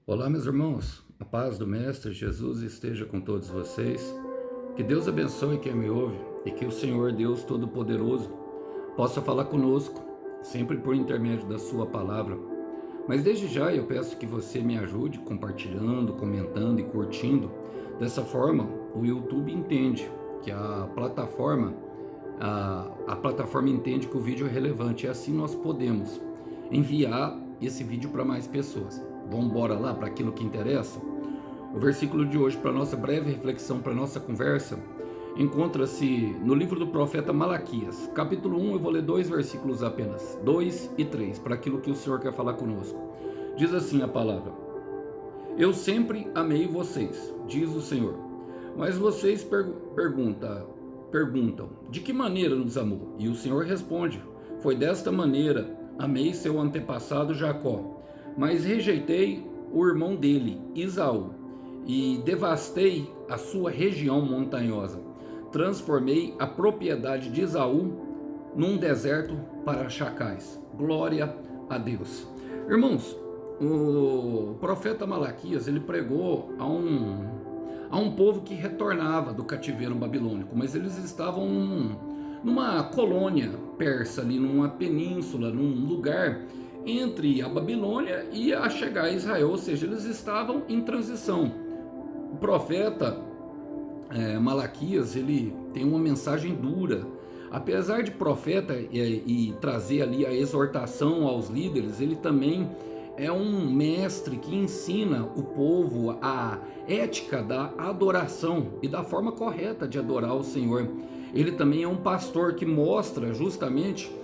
Olá, meus irmãos, a paz do Mestre Jesus esteja com todos vocês. Que Deus abençoe quem me ouve e que o Senhor Deus Todo-Poderoso possa falar conosco, sempre por intermédio da Sua palavra. Mas desde já eu peço que você me ajude compartilhando, comentando e curtindo. Dessa forma, o YouTube entende que a plataforma entende que o vídeo é relevante e assim nós podemos enviar esse vídeo para mais pessoas. Vamos embora lá para aquilo que interessa? O versículo de hoje, para nossa breve reflexão, para nossa conversa, encontra-se no livro do profeta Malaquias, capítulo 1. Eu vou ler 2 versículos apenas, 2 e 3, para aquilo que o Senhor quer falar conosco. Diz assim a palavra: Eu sempre amei vocês, diz o Senhor, mas vocês perguntam, de que maneira nos amou? E o Senhor responde: Foi desta maneira, amei seu antepassado Jacó, mas rejeitei o irmão dele, Esaú, e devastei a sua região montanhosa. Transformei a propriedade de Esaú num deserto para chacais. Glória a Deus. Irmãos, o profeta Malaquias, ele pregou a um povo que retornava do cativeiro babilônico, mas eles estavam numa colônia persa, ali numa península, num lugar entre a Babilônia e a chegar a Israel, ou seja, eles estavam em transição. O profeta Malaquias, ele tem uma mensagem dura. Apesar de profeta e trazer ali a exortação aos líderes, ele também é um mestre que ensina o povo a ética da adoração e da forma correta de adorar o Senhor. Ele também é um pastor que mostra justamente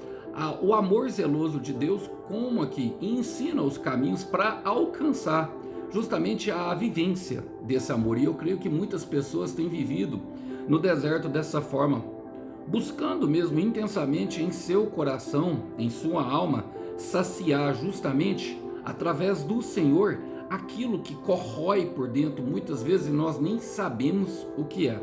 o amor zeloso de Deus, como aqui ensina os caminhos para alcançar justamente a vivência desse amor. E eu creio que muitas pessoas têm vivido no deserto dessa forma, buscando mesmo intensamente em seu coração, em sua alma, saciar justamente através do Senhor aquilo que corrói por dentro muitas vezes e nós nem sabemos o que é.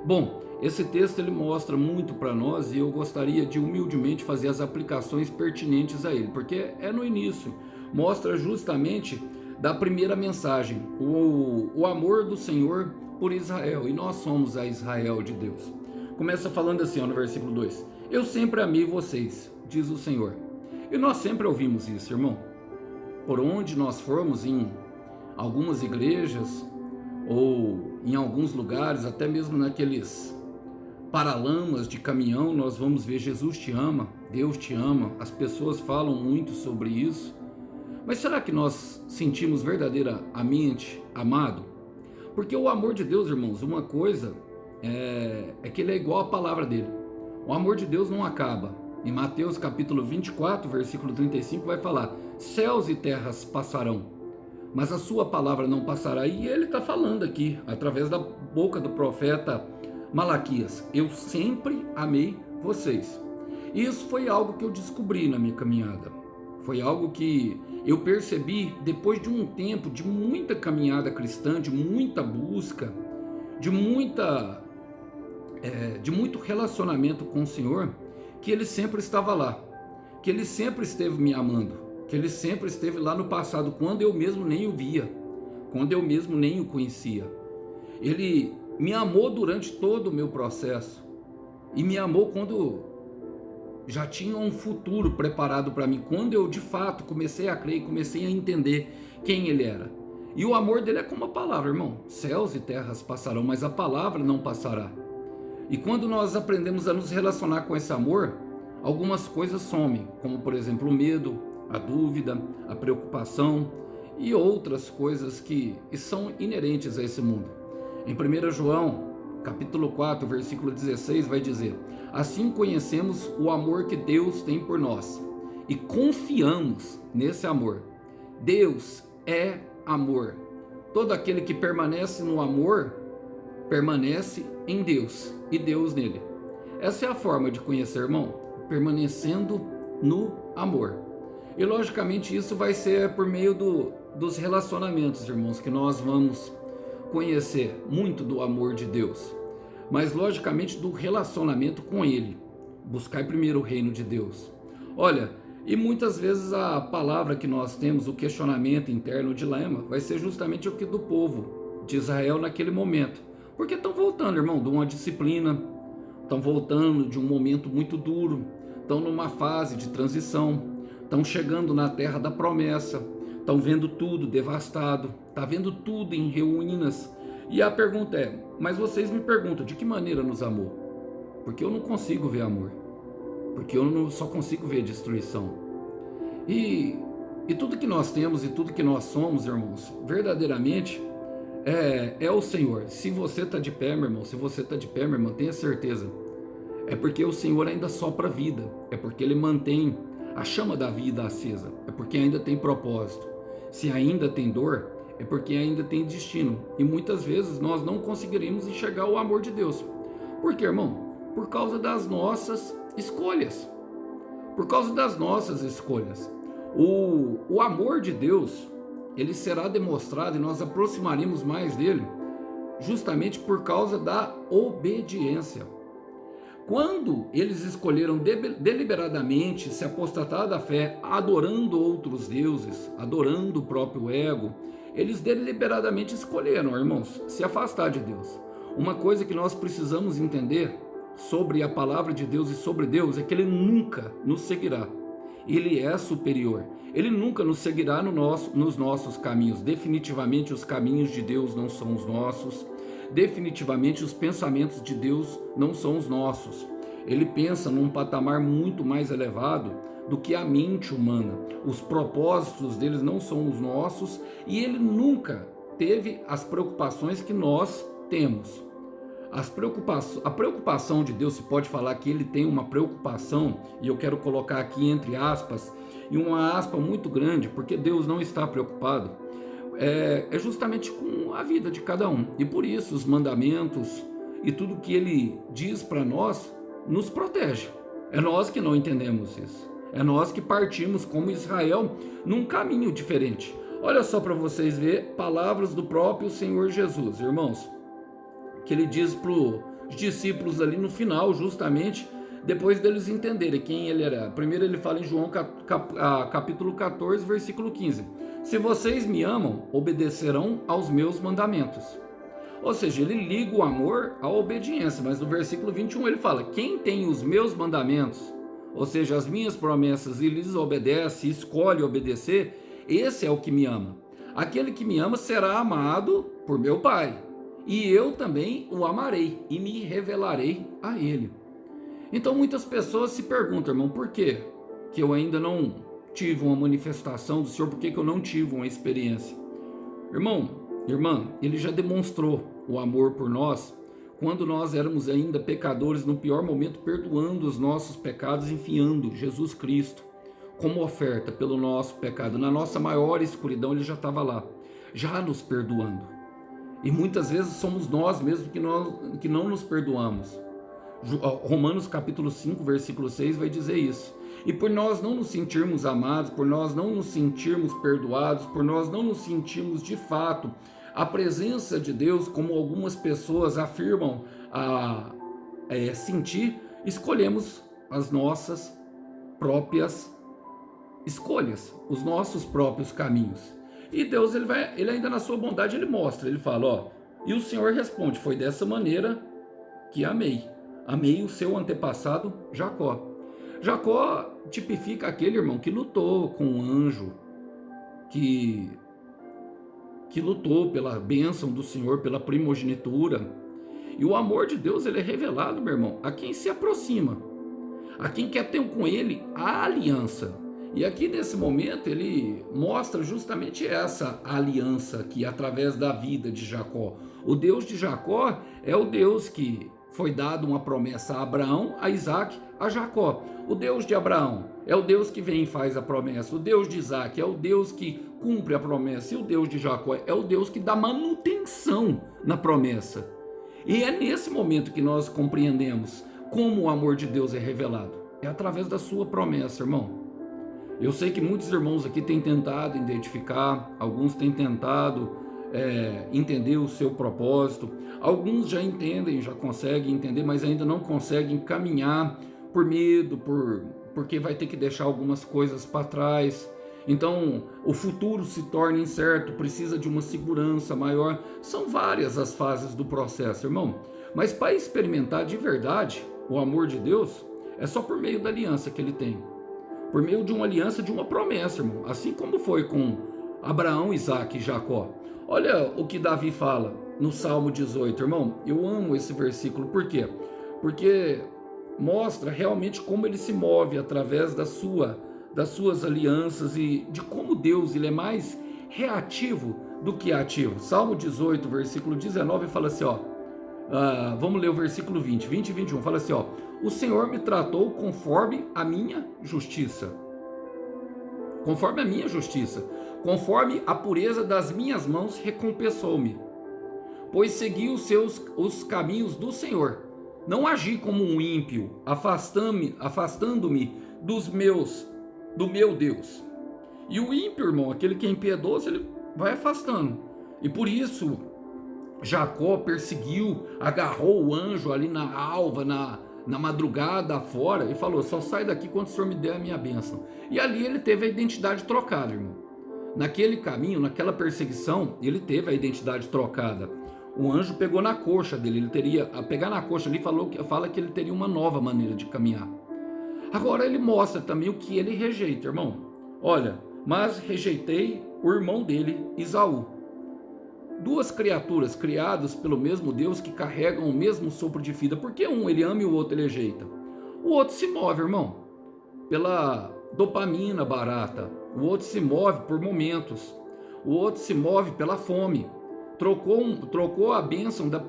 Bom, esse texto ele mostra muito para nós e eu gostaria de humildemente fazer as aplicações pertinentes a ele, porque é no início, mostra justamente da primeira mensagem, o amor do Senhor por Israel, e nós somos a Israel de Deus. Começa falando assim, no versículo 2: Eu sempre amei vocês, diz o Senhor. E nós sempre ouvimos isso, irmão. Por onde nós formos, em algumas igrejas ou em alguns lugares, até mesmo naqueles paralamas de caminhão, nós vamos ver: Jesus te ama, Deus te ama. As pessoas falam muito sobre isso, mas será que nós sentimos verdadeiramente amado? Porque o amor de Deus, irmãos, uma coisa é que ele é igual à palavra dele. O amor de Deus não acaba. Em Mateus capítulo 24, versículo 35 vai falar: céus e terras passarão, mas a sua palavra não passará. E ele está falando aqui, através da boca do profeta Malaquias: eu sempre amei vocês. E isso foi algo que eu descobri na minha caminhada. Foi algo que eu percebi depois de um tempo de muita caminhada cristã, de muita busca, de muito relacionamento com o Senhor, que ele sempre estava lá, que ele sempre esteve me amando, que ele sempre esteve lá no passado, quando eu mesmo nem o via, quando eu mesmo nem o conhecia. Ele me amou durante todo o meu processo e me amou quando já tinha um futuro preparado para mim, quando eu de fato comecei a crer e comecei a entender quem ele era. E o amor dele é como a palavra, irmão: céus e terras passarão, mas a palavra não passará. E quando nós aprendemos a nos relacionar com esse amor, algumas coisas somem, como por exemplo o medo, a dúvida, a preocupação e outras coisas que são inerentes a esse mundo. Em 1 João capítulo 4, versículo 16 vai dizer: assim conhecemos o amor que Deus tem por nós e confiamos nesse amor. Deus é amor. Todo aquele que permanece no amor permanece em Deus e Deus nele. Essa é a forma de conhecer, irmão, permanecendo no amor. E logicamente isso vai ser por meio dos relacionamentos, irmãos, que nós vamos conhecer muito do amor de Deus, mas logicamente do relacionamento com Ele. Buscar primeiro o reino de Deus. Olha, E muitas vezes a palavra que nós temos, o questionamento interno, o dilema, vai ser justamente o que do povo de Israel naquele momento. Porque estão voltando, irmão, de uma disciplina, estão voltando de um momento muito duro, estão numa fase de transição, estão chegando na terra da promessa, estão vendo tudo devastado, está vendo tudo em ruínas. E a pergunta é, mas vocês me perguntam, de que maneira nos amou? Porque eu não consigo ver amor. Porque eu não, só consigo ver destruição. E tudo que nós temos e tudo que nós somos, irmãos, verdadeiramente é o Senhor. Se você está de pé, meu irmão, se você está de pé, minha irmã, tenha certeza. É porque o Senhor ainda sopra vida. É porque Ele mantém a chama da vida acesa. É porque ainda tem propósito. Se ainda tem dor, é porque ainda tem destino. E muitas vezes nós não conseguiremos enxergar o amor de Deus. Por quê, irmão? Por causa das nossas escolhas. Por causa das nossas escolhas. O amor de Deus, ele será demonstrado e nós aproximaremos mais dele justamente por causa da obediência. Quando eles escolheram deliberadamente se apostatar da fé, adorando outros deuses, adorando o próprio ego, eles deliberadamente escolheram, irmãos, se afastar de Deus. Uma coisa que nós precisamos entender sobre a palavra de Deus e sobre Deus é que Ele nunca nos seguirá. Ele é superior. Ele nunca nos seguirá nos nossos caminhos. Definitivamente os caminhos de Deus não são os nossos. Definitivamente os pensamentos de Deus não são os nossos. Ele pensa num patamar muito mais elevado do que a mente humana. Os propósitos deles não são os nossos e ele nunca teve as preocupações que nós temos. A preocupação de Deus, se pode falar que ele tem uma preocupação, e eu quero colocar aqui entre aspas, e uma aspa muito grande, porque Deus não está preocupado, é justamente com a vida de cada um. E por isso os mandamentos e tudo que ele diz para nós nos protege. É nós que não entendemos isso. É nós que partimos como Israel num caminho diferente. Olha só para vocês verem palavras do próprio Senhor Jesus, irmãos, que ele diz para os discípulos ali no final, justamente depois deles entenderem quem ele era. Primeiro ele fala em João capítulo 14, versículo 15. Se vocês me amam, obedecerão aos meus mandamentos. Ou seja, ele liga o amor à obediência, mas no versículo 21 ele fala, quem tem os meus mandamentos, ou seja, as minhas promessas, e lhes obedece, escolhe obedecer, esse é o que me ama. Aquele que me ama será amado por meu Pai, e eu também o amarei e me revelarei a ele. Então muitas pessoas se perguntam, irmão, por que eu ainda não tive uma manifestação do Senhor, por que eu não tive uma experiência? Irmão, irmã, ele já demonstrou o amor por nós quando nós éramos ainda pecadores, no pior momento, perdoando os nossos pecados, enfiando Jesus Cristo como oferta pelo nosso pecado. Na nossa maior escuridão ele já estava lá, já nos perdoando. E muitas vezes somos nós mesmos que não nos perdoamos. Romanos capítulo 5, versículo 6 vai dizer isso. E por nós não nos sentirmos amados, por nós não nos sentirmos perdoados, por nós não nos sentirmos de fato a presença de Deus, como algumas pessoas afirmam sentir, escolhemos as nossas próprias escolhas, os nossos próprios caminhos. E Deus, ele ainda na sua bondade, ele mostra, ele fala, e o Senhor responde, foi dessa maneira que amei o seu antepassado Jacó. Jacó tipifica aquele irmão que lutou com um anjo, que lutou pela bênção do Senhor, pela primogenitura. E o amor de Deus, ele é revelado, meu irmão, a quem se aproxima, a quem quer ter com ele a aliança. E aqui nesse momento ele mostra justamente essa aliança que através da vida de Jacó. O Deus de Jacó é o Deus que foi dado uma promessa a Abraão, a Isaac, a Jacó. O Deus de Abraão é o Deus que vem e faz a promessa. O Deus de Isaac é o Deus que cumpre a promessa. E o Deus de Jacó é o Deus que dá manutenção na promessa. E é nesse momento que nós compreendemos como o amor de Deus é revelado. É através da sua promessa, irmão. Eu sei que muitos irmãos aqui têm tentado identificar, alguns têm tentado entender o seu propósito, alguns já entendem, já conseguem entender, mas ainda não conseguem caminhar por medo, porque vai ter que deixar algumas coisas para trás. Então, o futuro se torna incerto, precisa de uma segurança maior. São várias as fases do processo, irmão. Mas para experimentar de verdade o amor de Deus, é só por meio da aliança que ele tem. Por meio de uma aliança, de uma promessa, irmão. Assim como foi com Abraão, Isaac e Jacó. Olha o que Davi fala no Salmo 18, irmão. Eu amo esse versículo. Por quê? Porque mostra realmente como ele se move através das suas alianças e de como Deus ele é mais reativo do que ativo. Salmo 18, versículo 19 fala assim, ó, vamos ler o versículo 20 e 21, fala assim, ó, o Senhor me tratou conforme a minha justiça, conforme a pureza das minhas mãos recompensou-me, pois segui os caminhos do Senhor, não agi como um ímpio, afastando-me do meu Deus. E o ímpio, irmão, aquele que é impiedoso, ele vai afastando. E por isso, Jacó perseguiu, agarrou o anjo ali na alva, na madrugada fora, e falou, só sai daqui quando o Senhor me der a minha bênção. E ali ele teve a identidade trocada, irmão. Naquele caminho, naquela perseguição, ele teve a identidade trocada. O anjo pegou na coxa dele, ele teria, a pegar na coxa ali, fala que ele teria uma nova maneira de caminhar. Agora ele mostra também o que ele rejeita, irmão. Olha, mas rejeitei o irmão dele, Esaú. Duas criaturas criadas pelo mesmo Deus que carregam o mesmo sopro de vida. Por que um ele ama e o outro ele rejeita? O outro se move, irmão, pela dopamina barata. O outro se move por momentos. O outro se move pela fome. Trocou a bênção da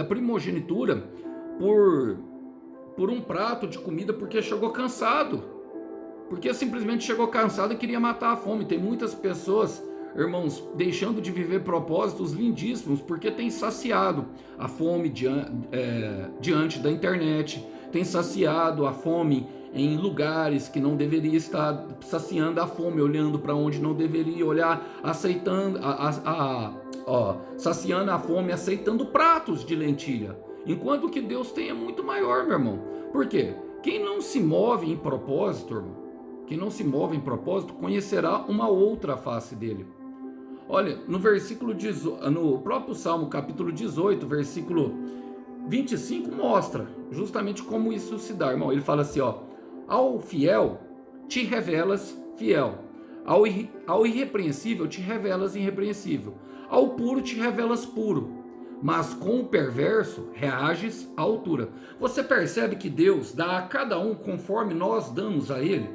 primogenitura por um prato de comida porque chegou cansado. Porque simplesmente chegou cansado e queria matar a fome. Tem muitas pessoas, irmãos, deixando de viver propósitos lindíssimos porque tem saciado a fome diante da internet, tem saciado a fome em lugares que não deveria estar, saciando a fome, olhando para onde não deveria olhar, saciando a fome, aceitando pratos de lentilha, enquanto que Deus tem é muito maior, meu irmão. Por quê? Quem não se move em propósito, irmão, conhecerá uma outra face dele. Olha, no próprio Salmo capítulo 18, versículo 25, mostra justamente como isso se dá, irmão. Ele fala assim, ó, ao fiel te revelas fiel, ao irrepreensível te revelas irrepreensível, ao puro te revelas puro, mas com o perverso reages à altura. Você percebe que Deus dá a cada um conforme nós damos a ele?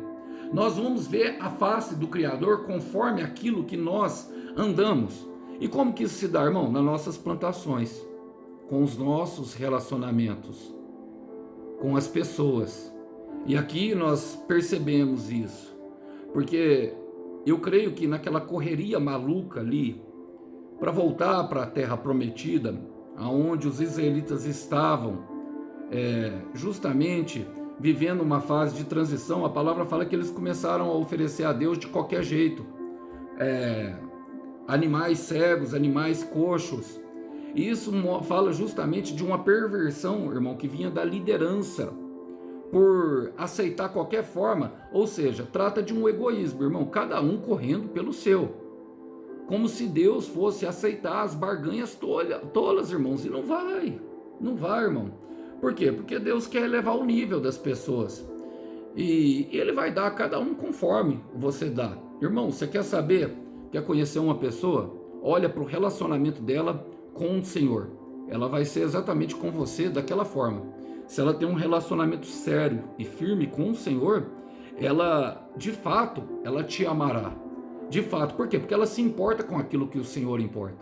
Nós vamos ver a face do Criador conforme aquilo que nós andamos. E como que isso se dá, irmão? Nas nossas plantações, com os nossos relacionamentos, com as pessoas. E aqui nós percebemos isso, porque eu creio que naquela correria maluca ali, para voltar para a terra prometida, aonde os israelitas estavam justamente vivendo uma fase de transição, a palavra fala que eles começaram a oferecer a Deus de qualquer jeito, animais cegos, animais coxos. E isso fala justamente de uma perversão, irmão, que vinha da liderança, por aceitar qualquer forma, ou seja, trata de um egoísmo, irmão, cada um correndo pelo seu, como se Deus fosse aceitar as barganhas tolas, irmãos, e não vai, irmão. Por quê? Porque Deus quer elevar o nível das pessoas, e Ele vai dar a cada um conforme você dá. Irmão, você quer saber, quer conhecer uma pessoa? Olha para o relacionamento dela com o Senhor, ela vai ser exatamente com você daquela forma. Se ela tem um relacionamento sério e firme com o Senhor, ela, de fato, ela te amará. De fato, por quê? Porque ela se importa com aquilo que o Senhor importa.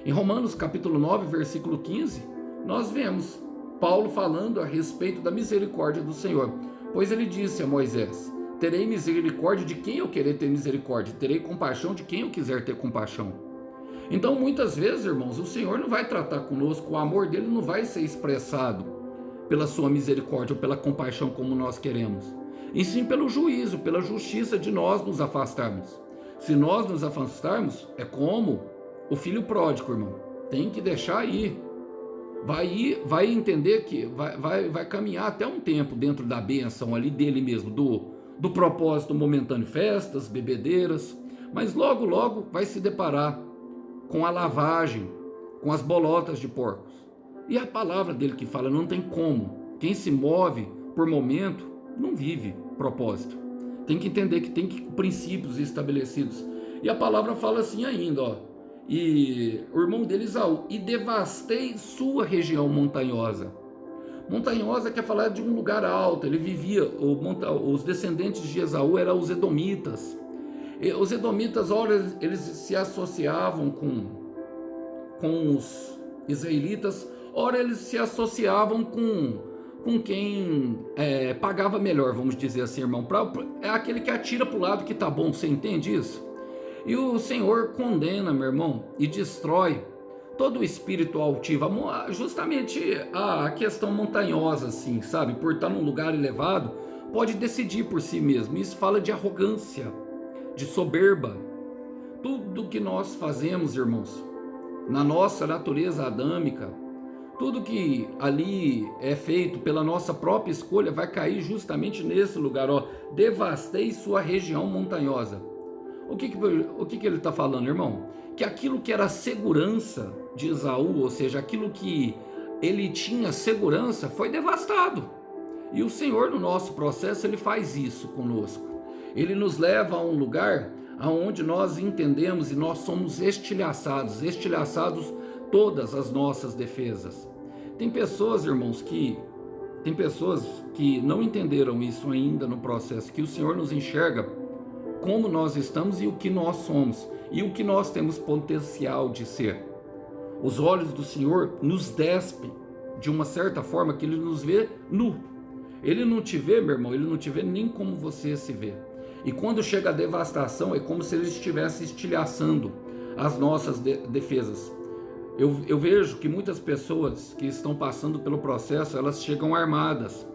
Em Romanos capítulo 9, versículo 15, nós vemos Paulo falando a respeito da misericórdia do Senhor. Pois ele disse a Moisés, terei misericórdia de quem eu querer ter misericórdia, terei compaixão de quem eu quiser ter compaixão. Então, muitas vezes, irmãos, o Senhor não vai tratar conosco, o amor dele não vai ser expressado pela sua misericórdia ou pela compaixão como nós queremos, e sim pelo juízo, pela justiça de nós nos afastarmos. Se nós nos afastarmos, é como o filho pródigo, irmão, tem que deixar ir. vai entender que vai caminhar até um tempo dentro da bênção ali dele mesmo, do propósito momentâneo, festas, bebedeiras, mas logo, logo vai se deparar com a lavagem, com as bolotas de porcos. E a palavra dele que fala, não tem como. Quem se move por momento não vive propósito. Tem que entender que tem princípios estabelecidos. E a palavra fala assim ainda, ó. E o irmão dele, Esaú, e devastei sua região montanhosa. Montanhosa quer falar de um lugar alto. Ele vivia, os descendentes de Esaú eram os edomitas. E os edomitas, ora, eles se associavam com os israelitas, ora, eles se associavam com quem pagava melhor, vamos dizer assim, irmão. É aquele que atira para o lado que tá bom, você entende isso? E o Senhor condena, meu irmão, e destrói todo o espírito altivo, justamente a questão montanhosa, assim, sabe? Por estar num lugar elevado, pode decidir por si mesmo. Isso fala de arrogância, de soberba. Tudo que nós fazemos, irmãos, na nossa natureza adâmica, tudo que ali é feito pela nossa própria escolha vai cair justamente nesse lugar, ó. Devastei sua região montanhosa. O que ele está falando, irmão? Que aquilo que era segurança de Esaú, ou seja, aquilo que ele tinha segurança, foi devastado. E o Senhor, no nosso processo, ele faz isso conosco. Ele nos leva a um lugar onde nós entendemos e nós somos estilhaçados todas as nossas defesas. Tem pessoas, irmãos, que não entenderam isso ainda no processo, que o Senhor nos enxerga como nós estamos e o que nós somos e o que nós temos potencial de ser. Os olhos do Senhor nos despem de uma certa forma que ele nos vê nu. Ele não te vê, meu irmão, ele não te vê nem como você se vê. E quando chega a devastação, é como se ele estivesse estilhaçando as nossas defesas. Eu vejo que muitas pessoas que estão passando pelo processo, elas chegam armadas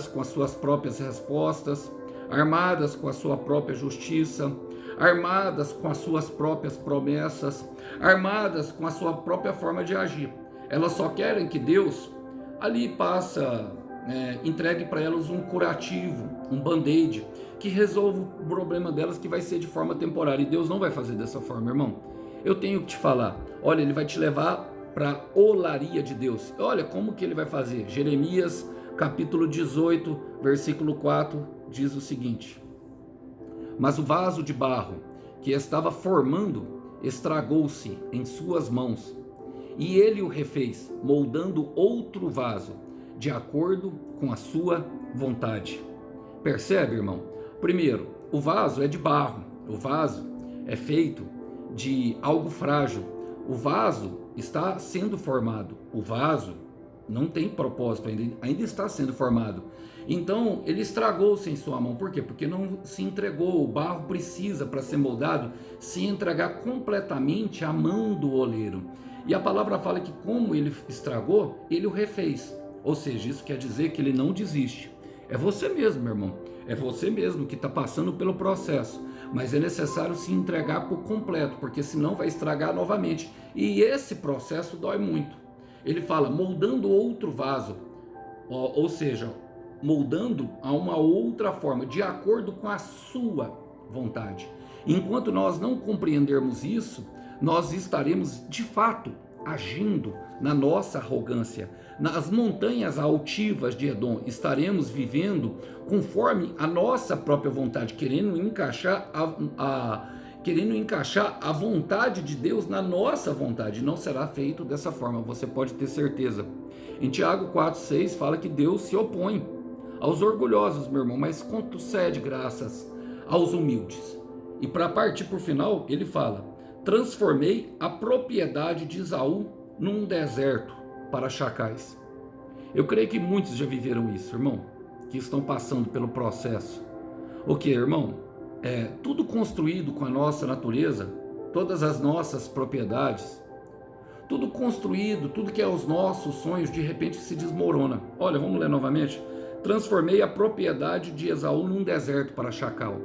com as suas próprias respostas, armadas com a sua própria justiça, armadas com as suas próprias promessas, armadas com a sua própria forma de agir. Elas só querem que Deus ali entregue para elas um curativo, um band-aid, que resolva o problema delas, que vai ser de forma temporária. E Deus não vai fazer dessa forma, irmão. Eu tenho que te falar, olha, ele vai te levar para a olaria de Deus. Olha como que ele vai fazer. Jeremias capítulo 18, versículo 4, diz o seguinte: mas o vaso de barro que estava formando estragou-se em suas mãos, e ele o refez, moldando outro vaso, de acordo com a sua vontade. Percebe, irmão? Primeiro, o vaso é de barro, o vaso é feito de algo frágil, o vaso está sendo formado, o vaso não tem propósito ainda está sendo formado. Então ele estragou-se em sua mão. Por quê? Porque não se entregou. O barro precisa, para ser moldado, se entregar completamente à mão do oleiro. E a palavra fala que como ele estragou, ele o refez. Ou seja, isso quer dizer que ele não desiste. É você mesmo, meu irmão. É você mesmo que está passando pelo processo. Mas é necessário se entregar por completo, porque senão vai estragar novamente. E esse processo dói muito. Ele fala, moldando outro vaso, ou seja, moldando a uma outra forma, de acordo com a sua vontade. Enquanto nós não compreendermos isso, nós estaremos de fato agindo na nossa arrogância. Nas montanhas altivas de Edom, estaremos vivendo conforme a nossa própria vontade, querendo encaixar a vontade de Deus na nossa vontade. Não será feito dessa forma, você pode ter certeza. Em Tiago 4,6 fala que Deus se opõe aos orgulhosos, meu irmão, mas concede graças aos humildes. E para partir por final, ele fala, transformei a propriedade de Esaú num deserto para chacais. Eu creio que muitos já viveram isso, irmão, que estão passando pelo processo. O que, irmão? Tudo construído com a nossa natureza, todas as nossas propriedades, tudo construído, tudo que é os nossos sonhos, de repente se desmorona. Olha, vamos ler novamente. Transformei a propriedade de Esaú num deserto para chacal.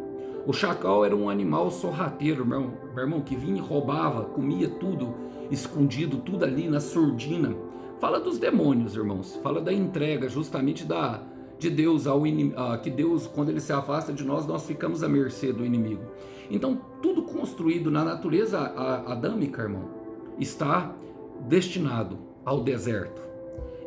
O chacal era um animal sorrateiro, meu irmão, que vinha e roubava, comia tudo escondido, tudo ali na surdina. Fala dos demônios, irmãos. Fala da entrega justamente de Deus ao inimigo, que Deus, quando ele se afasta de nós, nós ficamos à mercê do inimigo. Então, tudo construído na natureza adâmica, irmão, está destinado ao deserto.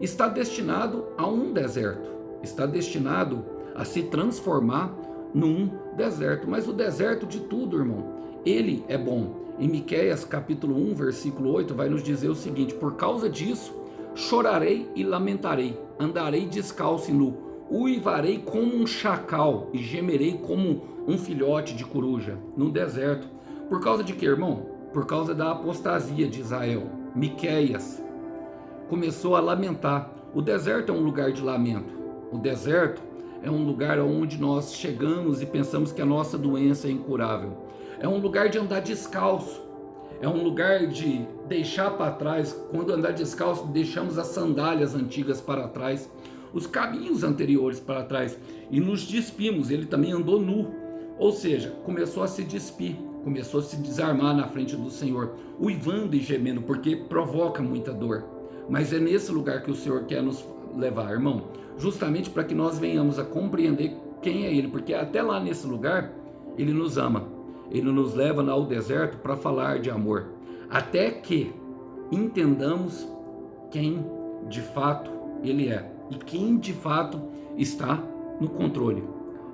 Está destinado a um deserto. Está destinado a se transformar num deserto. Mas o deserto de tudo, irmão, ele é bom. Em Miqueias capítulo 1, versículo 8, vai nos dizer o seguinte: por causa disso, chorarei e lamentarei, andarei descalço e nu, uivarei como um chacal e gemerei como um filhote de coruja no deserto. Por causa de quê, irmão? Por causa da apostasia de Israel. Miqueias começou a lamentar. O deserto é um lugar de lamento. O deserto é um lugar onde nós chegamos e pensamos que a nossa doença é incurável. É um lugar de andar descalço. É um lugar de deixar para trás. Quando andar descalço, deixamos as sandálias antigas para trás, os caminhos anteriores para trás, e nos despimos. Ele também andou nu, ou seja, começou a se despir, começou a se desarmar na frente do Senhor, uivando e gemendo, porque provoca muita dor. Mas é nesse lugar que o Senhor quer nos levar, irmão, justamente para que nós venhamos a compreender quem é Ele, porque até lá nesse lugar Ele nos ama. Ele nos leva ao deserto para falar de amor, até que entendamos quem de fato Ele é e quem de fato está no controle.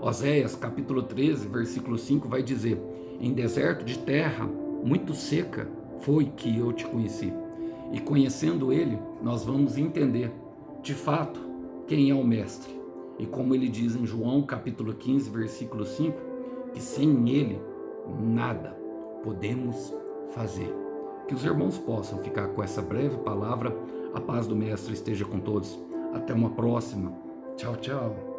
Oséias capítulo 13, versículo 5 vai dizer: em deserto de terra muito seca foi que eu te conheci. E conhecendo Ele, nós vamos entender de fato quem é o Mestre. E como ele diz em João capítulo 15, versículo 5, que sem Ele nada podemos fazer. Que os irmãos possam ficar com essa breve palavra. A paz do Mestre esteja com todos. Até uma próxima. Tchau, tchau.